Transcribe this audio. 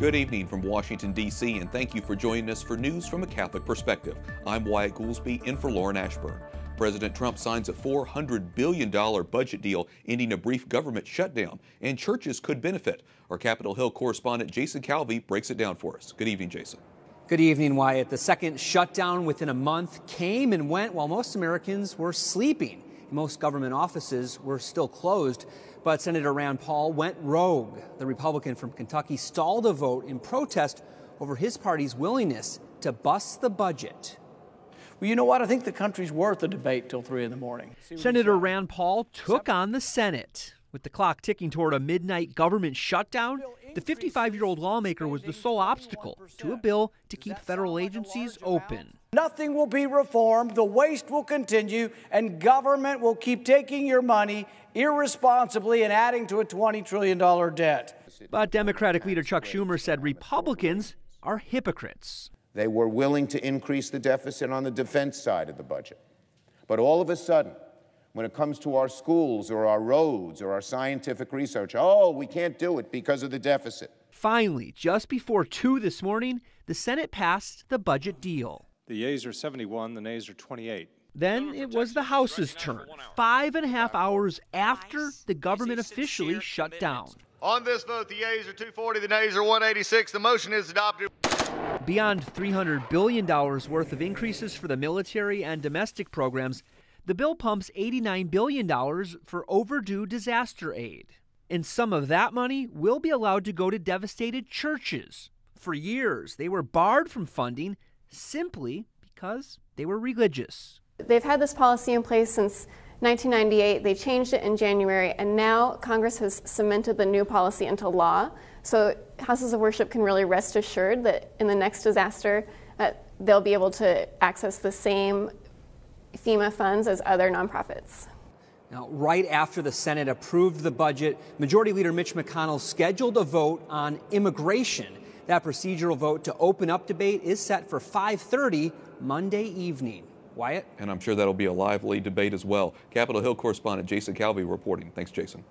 Good evening from Washington, D.C., and thank you for joining us for news from a Catholic perspective. I'm Wyatt Goolsby, in for Lauren Ashburn. President Trump signs a $400 billion budget deal ending a brief government shutdown, and churches could benefit. Our Capitol Hill correspondent Jason Calvi breaks it down for us. Good evening, Jason. Good evening, Wyatt. The second shutdown within a month came and went while most Americans were sleeping. Most government offices were still closed, but Senator Rand Paul went rogue. The Republican from Kentucky stalled a vote in protest over his party's willingness to bust the budget. Well, you know what? I think the country's worth a debate till 3 in the morning. Senator Rand Paul took on the Senate. With the clock ticking toward a midnight government shutdown, the 55-year-old lawmaker was the sole obstacle to a bill to keep federal agencies open. Nothing will be reformed, the waste will continue, and government will keep taking your money irresponsibly and adding to a $20 trillion debt. But Democratic leader Chuck Schumer said Republicans are hypocrites. They were willing to increase the deficit on the defense side of the budget. But all of a sudden, when it comes to our schools or our roads or our scientific research, we can't do it because of the deficit. Finally, just before 2 this morning, the Senate passed the budget deal. The yeas are 71, the nays are 28. Then it was the House's turn, 5.5 hours after the government officially shut down. On this vote, the yeas are 240, the nays are 186. The motion is adopted. Beyond $300 billion worth of increases for the military and domestic programs, the bill pumps $89 billion for overdue disaster aid. And some of that money will be allowed to go to devastated churches. For years, they were barred from funding simply because they were religious. They've had this policy in place since 1998. They changed it in January, and now Congress has cemented the new policy into law. So houses of worship can really rest assured that in the next disaster, they'll be able to access the same FEMA funds as other nonprofits. Now, right after the Senate approved the budget, Majority Leader Mitch McConnell scheduled a vote on immigration. That procedural vote to open up debate is set for 5:30 Monday evening. Wyatt? And I'm sure that'll be a lively debate as well. Capitol Hill correspondent Jason Calvi reporting. Thanks, Jason.